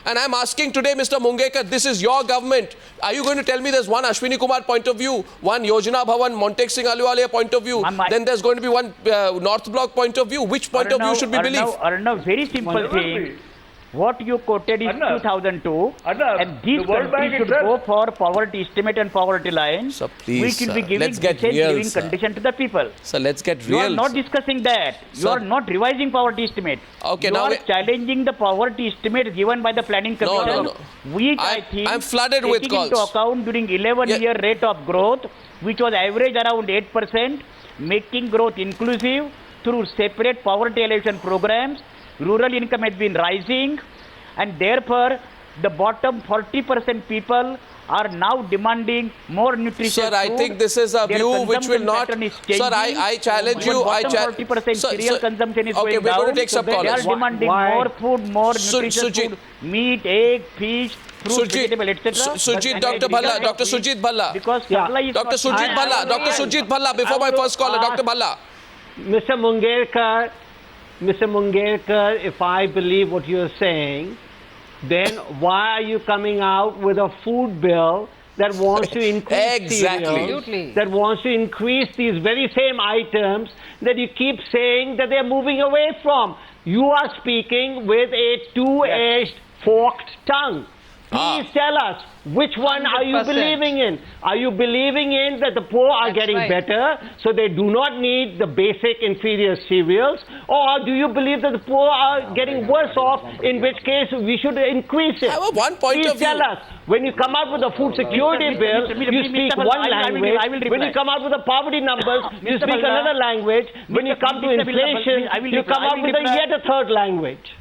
And I'm asking today, Mr. Mungekar, this is your government. Are you going to tell me there's one Ashwini Kumar point of view, one Yojana Bhavan, Montek Singh Ahluwalia point of view, then there's going to be one North Block point of view? Which point of view should we believe? Arnav, very simple thing. What you quoted is 2002, and this country should go for poverty estimate and poverty line. So please, we should be giving decent living condition to the people. So let's get real. You are not discussing that. You are not revising poverty estimate. Okay, you are challenging the poverty estimate given by the planning commission. No. Which I think I'm flooded with calls. Into account during 11-year rate of growth, which was average around 8%, making growth inclusive through separate poverty alleviation programs. Rural income has been rising, and therefore the bottom 40% people are now demanding more nutritious Sir, I think this is a view which will not... Sir, I challenge you. 40% cereal consumption is okay, going we're down. going to take some They callers. are demanding more food, more nutritious food, meat, egg, fish, fruit, vegetable, etc. Sujit, Dr. Bhalla, Dr. Sujit Bhalla. Because supply is Dr. Sujit Bhalla, Dr. Sujit Bhalla, before my first caller, Dr. Bhalla. Mr. Mungekar, if I believe what you're saying, then why are you coming out with a food bill that wants to increase cereals, that wants to increase these very same items that you keep saying that they're moving away from? You are speaking with a two-edged, forked tongue. Please tell us, which one 100%. Are you believing in? Are you believing in that the poor are getting better, so they do not need the basic inferior cereals? Or do you believe that the poor are getting worse off, in which case we should increase it? I have one point Please of view. tell us, when you come out with a food security bill, you speak one language. When you come out with the poverty numbers, you speak another language. When you come to inflation, you come out with yet a third language.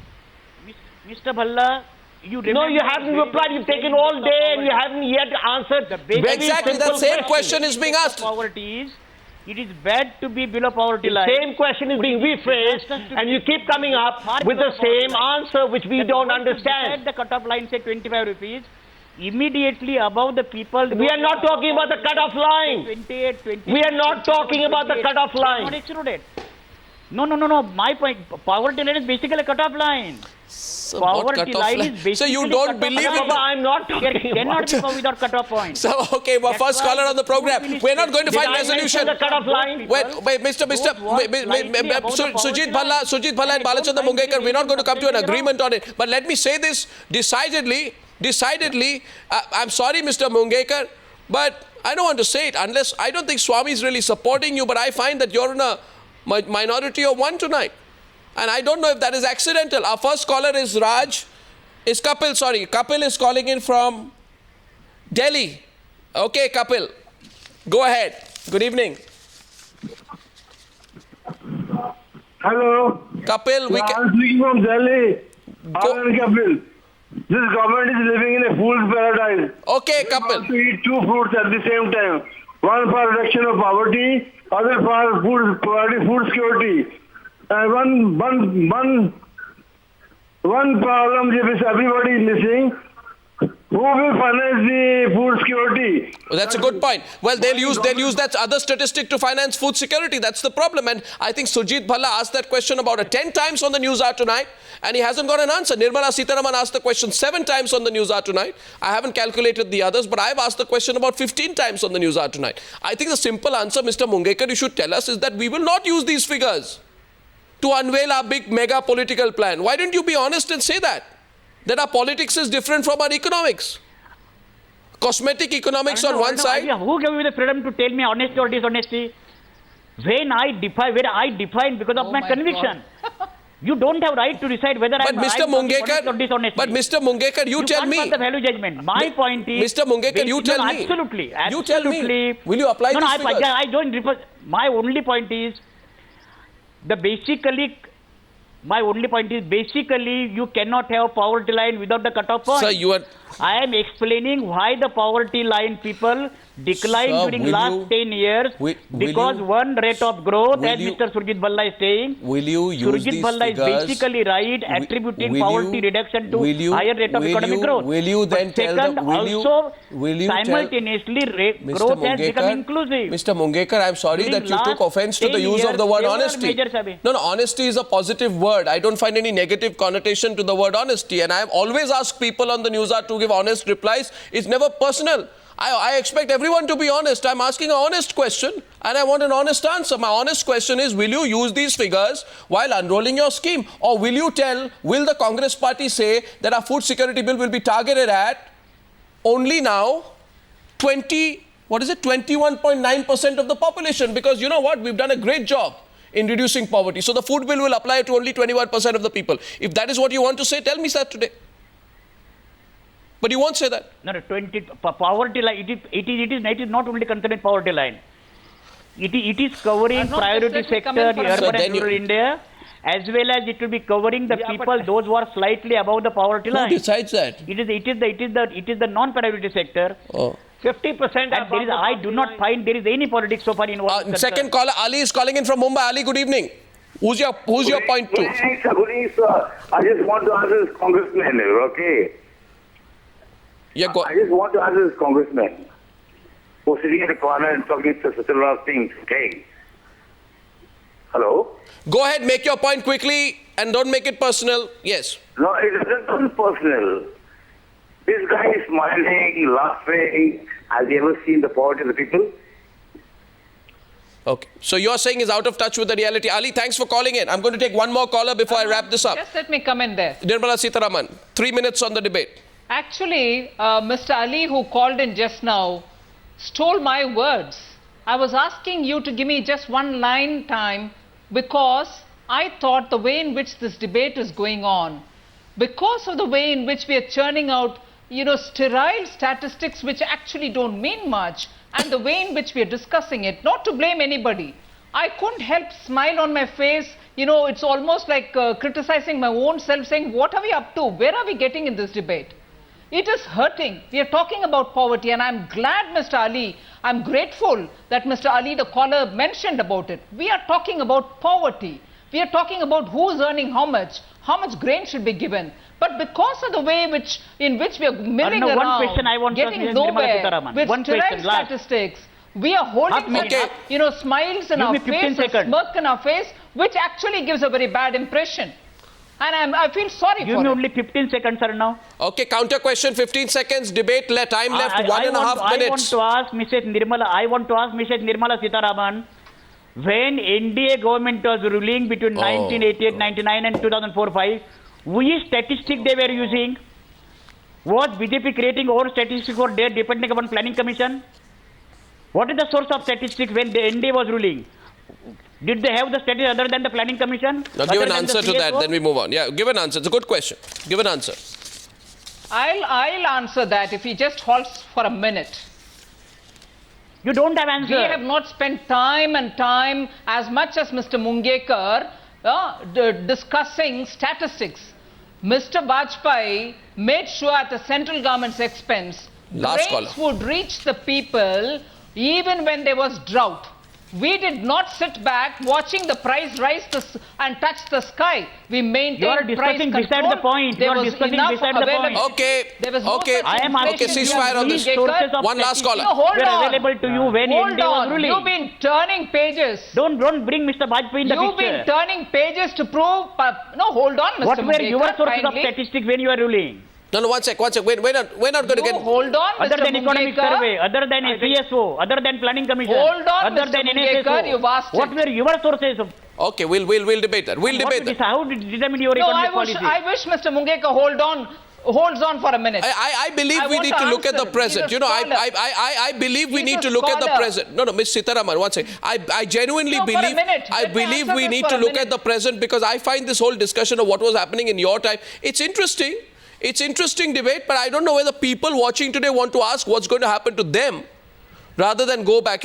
Mr. Bhalla, you haven't replied. You've taken all day and you haven't yet answered the exactly that same question is being asked. Poverty is, it is bad to be below poverty line. The same question is being rephrased and you keep coming up with the same answer which we don't understand. The cut-off line say 25 rupees. Immediately above the people... We are not talking about the cut-off line. 28, we are not talking about the cut-off line. Not excluded. No. My point, poverty line is basically a cut-off line. So poverty line is basically... So you don't believe in... I'm not talking There cannot be without cut-off point. So, okay, well, first caller on the program. We're not going to find resolution. The cut-off line. Wait, Sujit Bhalla and Balachandra Mungekar, we're not going to come to an agreement on it. But let me say this decidedly, I'm sorry, Mr. Mungekar, but I don't want to say it unless... I don't think Swami is really supporting you, but I find that you're in a minority of one tonight. And I don't know if that is accidental. Our first caller is Kapil, sorry. Kapil is calling in from Delhi. Okay, Kapil. Go ahead. Good evening. Hello. Kapil, I'm speaking from Delhi. Kapil. This government is living in a fool's paradise. Okay, They Kapil. want to eat two fruits at the same time. One for reduction of poverty, other for providing food security. One problem which everybody is missing. Who will finance the food security? Well, that's a good point. Well, they'll use that other statistic to finance food security. That's the problem. And I think Sujit Bhalla asked that question about 10 times on the News Hour tonight, and he hasn't got an answer. Nirmala Sitharaman asked the question 7 times on the News Hour tonight. I haven't calculated the others, but I've asked the question about 15 times on the News Hour tonight. I think the simple answer, Mr. Mungekar, you should tell us is that we will not use these figures to unveil our big mega political plan. Why don't you be honest and say that our politics is different from our economics? Cosmetic economics on one side. Who gave me the freedom to tell me honesty or dishonesty? When I define because of my conviction. You don't have right to decide whether I'm honest or dishonest. But Mr. Mungekar, you tell me. You can't pass the value judgment. My point is... Mr. Mungekar, you tell me. Absolutely. You tell me. Will you apply these figures? I don't refer... My only point is... My only point is basically you cannot have poverty line without the cut-off point. Sir, you are... I am explaining why the poverty line people declined Sir, during will last you- 10 years will because you- one rate of growth, will as you- Mr. Surjit Bhalla is saying, Will you use Surjit these Bhalla figures? is basically right, attributing poverty reduction to higher rate of economic growth. Will you then but tell second, the, also will you tell, simultaneously Mr. growth has become Mungekar, inclusive. Mr. Mungekar, I'm sorry During that you took last offense to the 10 use of the years, word several honesty. measures have been- No, honesty is a positive word. I don't find any negative connotation to the word honesty. And I have always asked people on the news hour to give honest replies. It's never personal. I expect everyone to be honest. I'm asking an honest question and I want an honest answer. My honest question is, will you use these figures while unrolling your scheme? Or will the Congress party say that our food security bill will be targeted at only now 21.9% of the population? Because you know what? We've done a great job in reducing poverty. So the food bill will apply to only 21% of the people. If that is what you want to say, tell me that today. But you won't say that. No, 20 poverty line. It is not only concerning poverty line. It is covering not priority necessarily sector, coming the from- So urban then and you- rural India, as well as it will be covering the people those who are slightly above the poverty Who line. decides that? It is the non-priority sector. Oh. 50% And there is, I do not find there is any politics so far involved. Second caller, Ali is calling in from Mumbai. Ali, good evening. Who's your point Good two? evening, sir. Good evening, sir. I just want to ask this congressman, okay? Yeah, go. I just want to ask this congressman who's sitting in the corner and talking to such a lot of things, okay? Hello? Go ahead, make your point quickly and don't make it personal. Yes. No, it isn't personal. This guy is smiling, laughing. Has he ever seen the poverty of the people? Okay. So you're saying is out of touch with the reality. Ali, thanks for calling in. I'm going to take one more caller before I wrap this up. Just let me come in there. Nirmala Sitharaman, 3 minutes on the debate. Actually, Mr. Ali, who called in just now, stole my words. I was asking you to give me just one line time because I thought the way in which this debate is going on, because of the way in which we are churning out, sterile statistics which actually don't mean much, and the way in which we are discussing it, not to blame anybody. I couldn't help smile on my face. It's almost like criticizing my own self, saying, what are we up to? Where are we getting in this debate? It is hurting. We are talking about poverty, and I'm glad, Mr. Ali, I'm grateful that Mr. Ali, the caller, mentioned about it. We are talking about poverty. We are talking about who's earning how much grain should be given. But because of the way in which we are milling Arnav, one around, question I want to ask getting Mrs. Nirmala nowhere Sitharaman. with One sterile question, last. statistics, we are holding Okay. smiles in Give our me 15 face, a seconds. smirk in our face, which actually gives a very bad impression. And I feel sorry Give for me it. only 15 seconds, sir, now. Okay, counter question, 15 seconds. Debate, time left, 1.5 minutes. I want to ask Mrs. Nirmala Sitharaman, when NDA government was ruling between 1988, 99 and 2004-5, which statistic they were using? Was BJP creating own statistics for their depending upon planning commission? What is the source of statistics when the NDA was ruling? Did they have the statistics other than the planning commission? Now give an answer to that, then we move on. Yeah, give an answer. It's a good question. Give an answer. I'll answer that if he just halts for a minute. You don't have answer. We have not spent time as much as Mr. Mungekar discussing statistics. Mr. Vajpayee made sure at the central government's expense, Last grains caller. would reach the people even when there was drought. We did not sit back watching the price rise and touch the sky. We maintained You are price discussing control. beside the point. There You are was discussing enough beside the point. availability. Okay, There was no okay. such I am inflation. Okay, ceasefire on this. Sources of One last statistics caller. No, hold were on. available to you when Hold NDA was on. ruling. You've been turning pages. Don't bring Mr. Vajpayee in the You've picture. been turning pages to prove. No, hold on, Mr. What were Mungekar, your sources of kindly. statistics when you were ruling? No, one sec. We're not going to You get... hold on, Other Mr. than economic Mungekar. survey, other than CSO, other than planning commission, Hold on, other Mr. than Mungekar, you've NSSO. asked What it. were your sources of? Okay, we'll debate that. We'll debate that. How did you determine your No, economic policy? I wish Mr. Mungekar holds on for a minute. I believe I we want need to to look at the answer. present. He's a scholar. I believe we He's need a to look at the scholar. present. No, Ms. Sitharaman, one second. I genuinely No, for a believe... minute. I Let me believe answer we this need for to a look at minute. the present because I find this whole discussion of what was happening in your time, it's interesting. It's interesting debate, but I don't know whether people watching today want to ask what's going to happen to them rather than go back.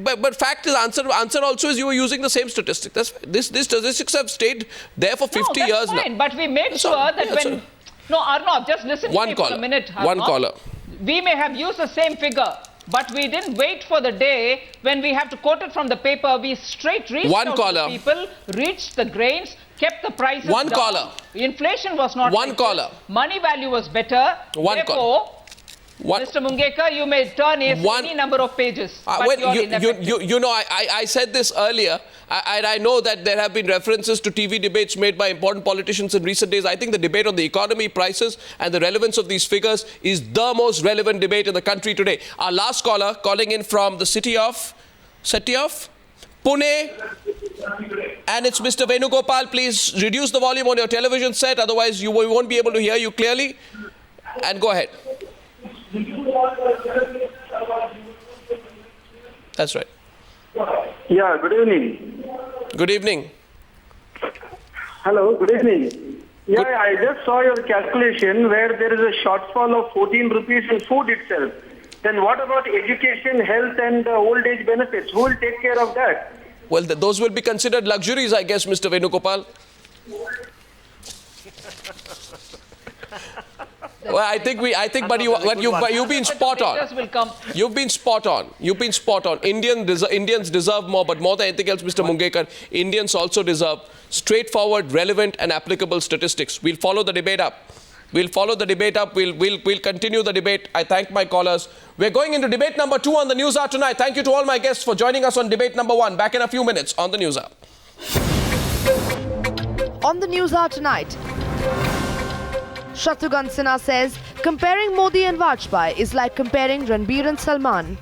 But fact is, answer also is you were using the same statistic. These statistics have stayed there for 50 no, that's years fine. now. But we made That's sure all. that Yeah, when No, Arnav, just listen to One me for caller. a minute. One Arnav. caller. We may have used the same figure, but we didn't wait for the day when we have to quote it from the paper. We straight reached One out caller. to the people, reached the grains, kept the prices One down. caller. Inflation was not One like caller. this. Money value was better. One Therefore, One, Mr. Mungekar, you may turn any number of pages, but well, you're ineffective. you know, I said this earlier, and I know that there have been references to TV debates made by important politicians in recent days. I think the debate on the economy, prices, and the relevance of these figures is the most relevant debate in the country today. Our last caller, calling in from the city of Pune, and it's Mr. Venugopal. Please reduce the volume on your television set, otherwise we won't be able to hear you clearly. And go ahead. That's right. Yeah, good evening. Good evening. Hello, good evening. Yeah, I just saw your calculation where there is a shortfall of 14 rupees in food itself. Then what about education, health and old age benefits? Who will take care of that? Well, those will be considered luxuries, I guess, Mr. Venugopal. Well, I think, but you've been spot on. Pages will come. You've been spot on. Indians deserve more, but more than anything else, Mr. Mungekar, Indians also deserve straightforward, relevant, and applicable statistics. We'll follow the debate up. We'll continue the debate. I thank my callers. We're going into debate number 2 on the News Hour tonight. Thank you to all my guests for joining us on debate number 1. Back in a few minutes on the News Hour. On the News Hour tonight, Shatrughan Sinha says comparing Modi and Vajpayee is like comparing Ranbir and Salman.